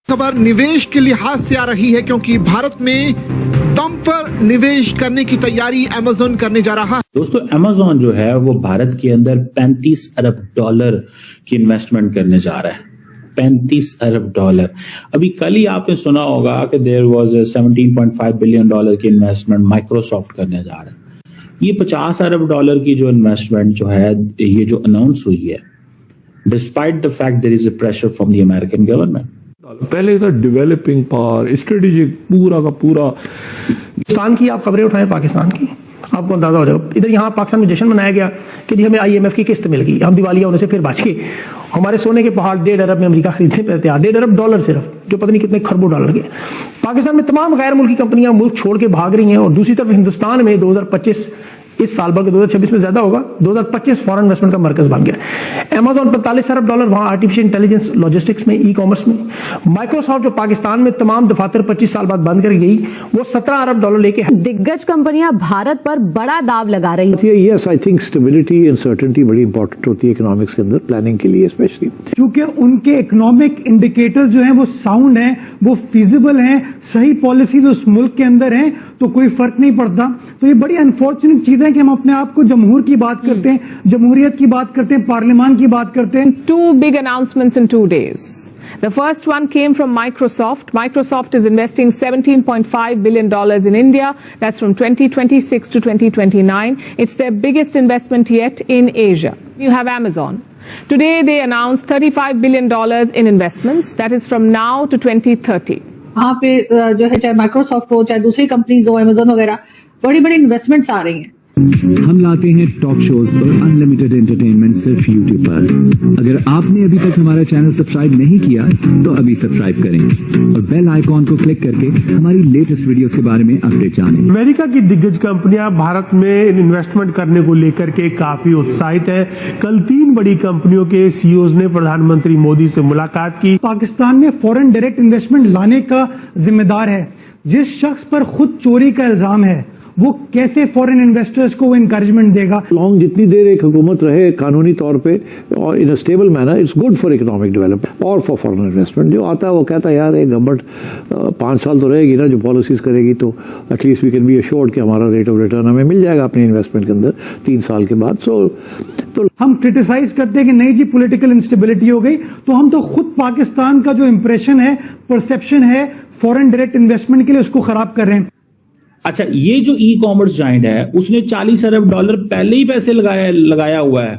खबर निवेश के लिहाज से आ रही है क्योंकि भारत में दम पर निवेश करने की तैयारी अमेज़न करने जा रहा है। दोस्तों, अमेज़न जो है वो भारत के अंदर 35 अरब डॉलर की इन्वेस्टमेंट करने जा रहा है। 35 अरब डॉलर। अभी कल ही आपने सुना होगा कि देयर वाज 17.5 बिलियन डॉलर की इन्वेस्टमेंट माइक्रोसॉफ्ट करने जा रहा है। ये 50 अरब डॉलर की जो इन्वेस्टमेंट जो है ये जो अनाउंस हुई है, despite the fact there is a pressure from the American government. पहले था डेवलपिंग पावर, स्ट्रेटेजिक पूरा का पूरा। पाकिस्तान की आप खबरें उठाएं, पाकिस्तान की आपको अंदाजा हो जाएगा। इधर यहाँ पाकिस्तान में जश्न मनाया गया कि जी हमें IMF की किस्त मिल गई, हम दिवालिया होने से फिर बच गए। हमारे सोने के पहाड़ 1.5 अरब में अमेरिका खरीदने पे तैयार, 1.5 अरब डॉलर सिर्फ, जो पता नहीं कितने खरबों डॉलर के। पाकिस्तान में तमाम गैर मुल्की कंपनियां मुल्क छोड़ के भाग रही हैं, और दूसरी तरफ हिंदुस्तान में 2025 इस साल बल्कि 2026 में ज्यादा होगा, 2025 फॉरेन इन्वेस्टमेंट का मरकज बन गया। अमेज़न 45 अरब डॉलर वहां आर्टिफिशियल इंटेलिजेंस, लॉजिस्टिक्स में, ई कॉमर्स में। माइक्रोसॉफ्ट जो पाकिस्तान में तमाम दफातर 25 साल बाद बंद कर गई, वो 17 अरब डॉलर लेके है। दिग्गज कंपनियां भारत पर बड़ा दाव लगा रही है। Yes, I think stability and certainty बड़ी इंपॉर्टेंट होती है इकोनॉमिक्स के अंदर, प्लानिंग के लिए स्पेशली। क्योंकि उनके इकोनॉमिक इंडिकेटर जो है वो साउंड है, वो फिजिबल है, सही पॉलिसी उस मुल्क के अंदर है, तो कोई फर्क नहीं पड़ता। तो ये बड़ी अनफॉर्चुनेट चीज है कि हम अपने आप को जमहूर की बात करते हैं, जमहूरियत की बात करते हैं, पार्लियामान की बात करते हैं। Two big announcements in 2 days. The first one came from Microsoft. Microsoft is investing $17.5 billion in India. That's from 2026 to 2029. It's their biggest investment yet in Asia. You have Amazon. Today they announced $35 billion in investments. That is from now to 2030. वहाँ पे जो है, चाहे Microsoft हो, चाहे दूसरी companies हो, Amazon वगैरह, बड़ी बड़ी इन्वेस्टमेंट्स आ रही हैं। हम लाते हैं टॉक शोज और अनलिमिटेड एंटरटेनमेंट सिर्फ यूट्यूब पर। अगर आपने अभी तक हमारा चैनल सब्सक्राइब नहीं किया तो अभी सब्सक्राइब करें और बेल आइकॉन को क्लिक करके हमारी लेटेस्ट वीडियोस के बारे में अपडेट जानें। अमेरिका की दिग्गज कंपनियां भारत में इन्वेस्टमेंट करने को लेकर के काफी उत्साहित है। कल 3 बड़ी कंपनियों के CEOs ने प्रधानमंत्री मोदी से मुलाकात की। पाकिस्तान में फॉरेन डायरेक्ट इन्वेस्टमेंट लाने का जिम्मेदार है जिस शख्स पर खुद चोरी का इल्जाम है, वो कैसे फॉरेन इन्वेस्टर्स को वो इंकरेजमेंट देगा? लॉन्ग जितनी देर एक हुकूमत रहे कानूनी तौर पे और in a stable manner, it's good for economic development और फॉर फॉरेन इन्वेस्टमेंट। जो आता है वो कहता है यार ये गवर्नमेंट 5 साल तो रहेगी ना, जो पॉलिसीज करेगी, तो at least we can be assured कि हमारा रेट ऑफ रिटर्न हमें मिल जाएगा अपनी इन्वेस्टमेंट के अंदर 3 साल के बाद। तो हम क्रिटिसाइज करते हैं कि नहीं जी पॉलिटिकल इंस्टेबिलिटी हो गई, तो हम तो खुद पाकिस्तान का जो इंप्रेशन है, परसेप्शन है फॉरेन डायरेक्ट इन्वेस्टमेंट के लिए, उसको खराब कर रहे हैं। अच्छा, ये जो ई कॉमर्स जाइंट है उसने 40 अरब डॉलर पहले ही पैसे लगाया हुआ है।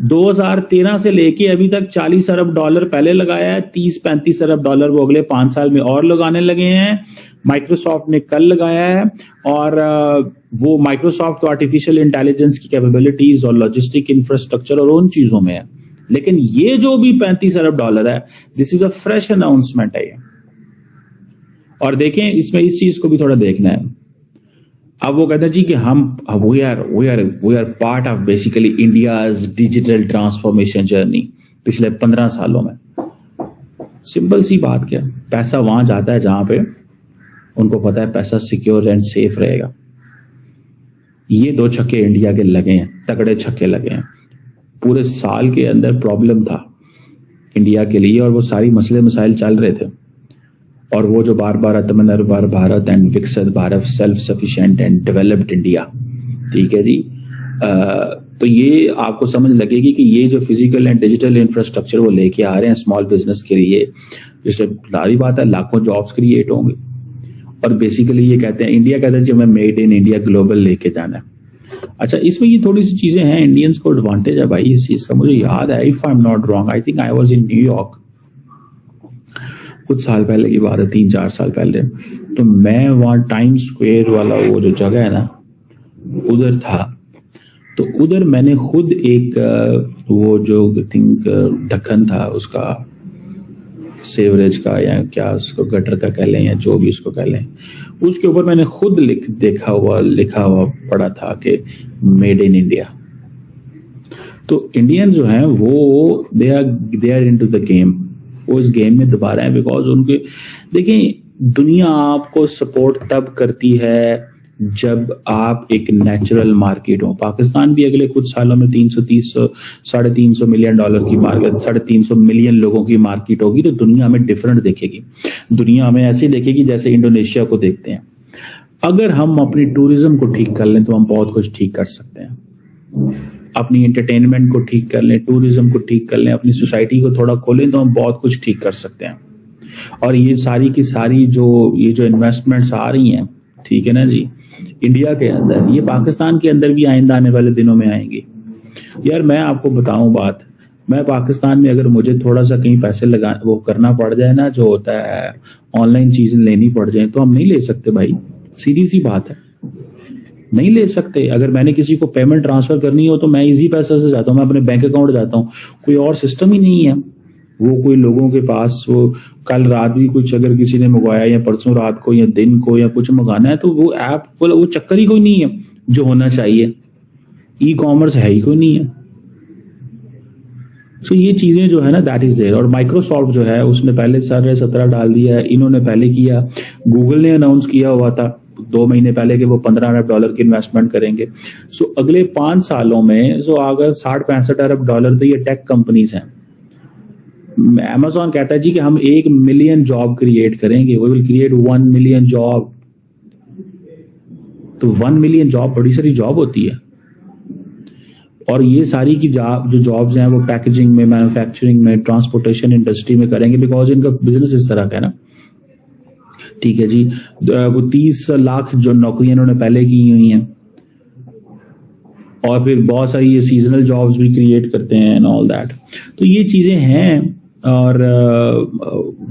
2013 से लेके अभी तक 40 अरब डॉलर पहले लगाया है। 30-35 अरब डॉलर वो अगले 5 साल में और लगाने लगे हैं। माइक्रोसॉफ्ट ने कल लगाया है, और वो माइक्रोसॉफ्ट तो आर्टिफिशियल इंटेलिजेंस की कैपेबिलिटीज और लॉजिस्टिक इंफ्रास्ट्रक्चर और उन चीजों में है। लेकिन ये जो भी 35 अरब डॉलर है, this is a fresh announcement है ये। और देखें, इसमें इस चीज को भी थोड़ा देखना है। अब वो कहते हैं जी कि हम we are part of basically India's digital transformation journey पिछले 15 सालों में। सिंपल सी बात क्या, पैसा वहां जाता है जहां पे उनको पता है पैसा सिक्योर एंड सेफ रहेगा। ये 2 छक्के इंडिया के लगे हैं, तगड़े छक्के लगे हैं। पूरे साल के अंदर प्रॉब्लम था इंडिया के लिए, और वो सारी मसले मसाइल चल रहे थे, और वो जो बार बार आत्मनिर्भर भारत एंड विकसित Bharat, self sufficient and developed India, ठीक है जी। तो ये आपको समझ लगेगी कि ये जो फिजिकल एंड डिजिटल इंफ्रास्ट्रक्चर वो लेके आ रहे हैं स्मॉल बिजनेस के लिए, जिससे सारी बात है लाखों जॉब्स क्रिएट होंगे। और बेसिकली ये कहते हैं, इंडिया कहते हैं जी हमें मेड इन इंडिया ग्लोबल लेके जाना है। अच्छा, इसमें ये थोड़ी सी चीजें हैं, इंडियंस को एडवांटेज है भाई इस चीज का। मुझे याद है, if I am not wrong, I think I was in New York कुछ साल पहले की बात है, 3-4 साल पहले। तो मैं वहाँ टाइम स्क्वायर वाला वो जो जगह है ना, उधर था। तो उधर मैंने खुद एक वो जो थिंक ढक्कन था उसका, सेवरेज का या क्या उसको गटर का कह लें या जो भी उसको कह लें, उसके ऊपर मैंने खुद लिखा हुआ पढ़ा था कि मेड इन इंडिया। तो इंडियन जो हैं वो they are into the game, वो इस गेम में दोबारा है। बिकॉज उनके देखें, दुनिया आपको सपोर्ट तब करती है जब आप एक नेचुरल मार्केट हो। पाकिस्तान भी अगले कुछ सालों में 330-350 मिलियन डॉलर की मार्केट, 350 मिलियन लोगों की मार्केट होगी, तो दुनिया में डिफरेंट देखेगी। दुनिया में ऐसे देखेगी जैसे इंडोनेशिया को देखते हैं। अगर हम अपनी टूरिज्म को ठीक कर लें तो हम बहुत कुछ ठीक कर सकते हैं। अपनी एंटरटेनमेंट को ठीक कर लें, टूरिज्म को ठीक कर लें, अपनी सोसाइटी को थोड़ा खोलें तो हम बहुत कुछ ठीक कर सकते हैं। और ये सारी की सारी जो इन्वेस्टमेंट्स आ रही हैं, ठीक है ना जी, इंडिया के अंदर, ये पाकिस्तान के अंदर भी आइंदा आने वाले दिनों में आएंगी। यार मैं आपको बताऊं बात, मैं पाकिस्तान में अगर मुझे थोड़ा सा कहीं पैसे वो करना पड़ जाए ना, जो होता है ऑनलाइन चीजें लेनी पड़ जाए, तो हम नहीं ले सकते भाई, सीधी सी बात है, नहीं ले सकते। अगर मैंने किसी को पेमेंट ट्रांसफर करनी हो तो मैं इजी पैसा से जाता हूँ, मैं अपने बैंक अकाउंट जाता हूँ, कोई और सिस्टम ही नहीं है। वो कोई लोगों के पास, वो कल रात भी कुछ अगर किसी ने मंगवाया या परसों रात को या दिन को या कुछ मंगाना है, तो वो ऐप वो चक्कर ही कोई नहीं है जो होना चाहिए। ई कॉमर्स है ही कोई नहीं है। तो ये चीजें जो है ना, दैट इज देयर। और माइक्रोसॉफ्ट जो है उसने पहले 17 डाल दिया है, इन्होंने पहले किया, गूगल ने अनाउंस किया हुआ था 2 महीने पहले कि वो $15 अरब की इन्वेस्टमेंट करेंगे। सो अगले 5 सालों में अगर $60-65 अरब तो ये टेक कंपनीज हैं। Amazon कहता है जी कि हम 1 मिलियन जॉब क्रिएट करेंगे, we will create 1 million job. तो 1 मिलियन जॉब बड़ी सारी जॉब होती है। और ये सारी की जो जॉब्स हैं वो पैकेजिंग में, मैन्युफैक्चरिंग में, ट्रांसपोर्टेशन इंडस्ट्री में करेंगे, बिकॉज इनका बिजनेस इस तरह का है ना, ठीक है जी। वो 30 लाख जो नौकरियां इन्होंने पहले की हुई हैं, और फिर बहुत सारी ये सीजनल जॉब्स भी क्रिएट करते हैं एंड ऑल दैट। तो ये चीजें हैं। और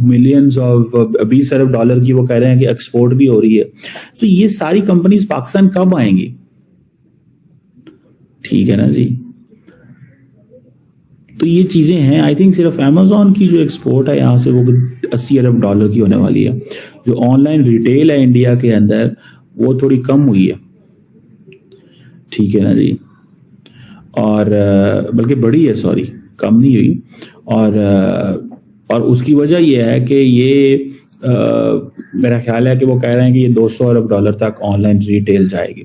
मिलियंस ऑफ $20 अरब की वो कह रहे हैं कि एक्सपोर्ट भी हो रही है। तो ये सारी कंपनीज पाकिस्तान कब आएंगी, ठीक है ना जी। तो ये चीजें हैं। आई थिंक सिर्फ Amazon की जो एक्सपोर्ट है यहाँ से वो $80 अरब की होने वाली है। जो ऑनलाइन रिटेल है इंडिया के अंदर वो थोड़ी कम हुई है, ठीक है ना जी। और बल्कि बढ़ी है, सॉरी, कम नहीं हुई। और उसकी वजह यह है कि ये मेरा ख्याल है कि वो कह रहे हैं कि ये $200 अरब तक ऑनलाइन रिटेल जाएगी,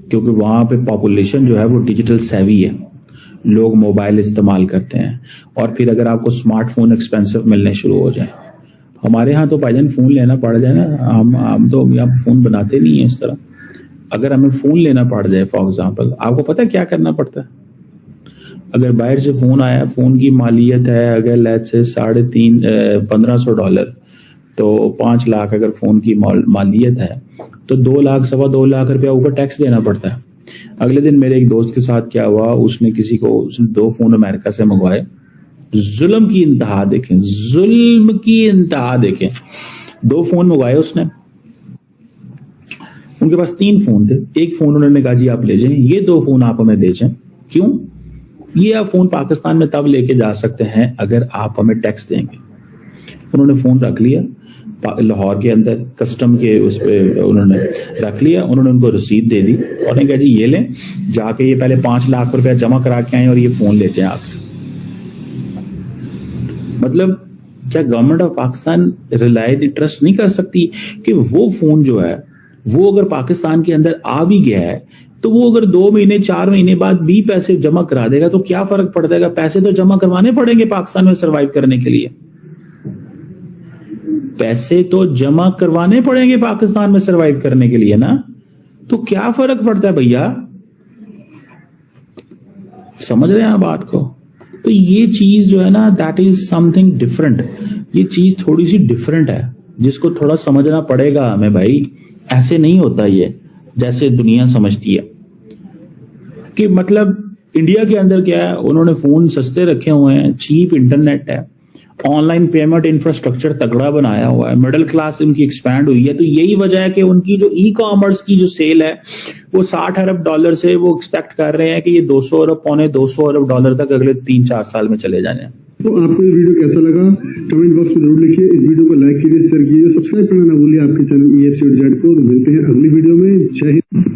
क्योंकि वहां पे पॉपुलेशन जो है वो डिजिटल सेवी है, लोग मोबाइल इस्तेमाल करते हैं। और फिर अगर आपको स्मार्टफोन एक्सपेंसिव मिलने शुरू हो जाए, हमारे यहाँ तो भाईजान फोन लेना पड़ जाए ना, हम तो यहाँ फोन बनाते नहीं है इस तरह। अगर हमें फोन लेना पड़ जाए फॉर एग्जांपल, आपको पता है क्या करना पड़ता है? अगर बाहर से फोन आया, फोन की मालियत है अगर लेट्स से $1500, तो 5 लाख अगर फोन की मालियत है तो 2 लाख, सवा 2 लाख रुपया ऊपर टैक्स देना पड़ता है। अगले दिन मेरे एक दोस्त के साथ क्या हुआ, उसने 2 फोन अमेरिका से मंगवाए। जुल्म की इंतहा देखें, जुल्म की इंतहा देखें। 2 फोन मंगवाए उसने, उनके पास 3 फोन थे। एक फोन उन्होंने कहा जी आप ले जाएं, ये 2 फोन आप हमें दे जाएं। क्यों? ये आप फोन पाकिस्तान में तब लेके जा सकते हैं अगर आप हमें टैक्स देंगे। उन्होंने फोन रख लिया लाहौर के अंदर, कस्टम के उस पे उन्होंने रख लिया। उन्होंने उनको रसीद दे दी और उन्होंने कहा जी ये लें, जाके ये पहले 5 लाख रुपया जमा करा के आए और ये फोन ले जाएं आप। मतलब क्या गवर्नमेंट ऑफ पाकिस्तान ट्रस्ट नहीं कर सकती कि वो फोन जो है वो अगर पाकिस्तान के अंदर आ भी गया है तो वो अगर 2 महीने 4 महीने बाद भी पैसे जमा करा देगा तो क्या फर्क पड़ जाएगा? पैसे तो जमा करवाने पड़ेंगे पाकिस्तान में सरवाइव करने के लिए। पैसे तो जमा करवाने पड़ेंगे पाकिस्तान में सरवाइव करने के लिए ना, तो क्या फर्क पड़ता है भैया? समझ रहे हैं आप बात को? तो ये चीज जो है ना, दैट इज समथिंग डिफरेंट। ये चीज थोड़ी सी डिफरेंट है जिसको थोड़ा समझना पड़ेगा हमें भाई। ऐसे नहीं होता ये जैसे दुनिया समझती है कि मतलब इंडिया के अंदर क्या है, उन्होंने फोन सस्ते रखे हुए हैं, चीप इंटरनेट है, ऑनलाइन पेमेंट इंफ्रास्ट्रक्चर तगड़ा बनाया हुआ है, मिडिल क्लास उनकी एक्सपैंड हुई है। तो यही वजह है कि उनकी जो ई कॉमर्स की जो सेल है वो $60 अरब से वो एक्सपेक्ट कर रहे हैं कि ये 200 अरब, पौने 200 अरब डॉलर तक अगले 3-4 साल में चले जाने। तो आपको ये वीडियो कैसा लगा कमेंट बॉक्स में जरूर लिखिए। इस वीडियो को लाइक कीजिए, शेयर कीजिए, सब्सक्राइब करना ना भूलिए आपके चैनल EFC को। मिलते हैं अगली वीडियो में। जय हिंद।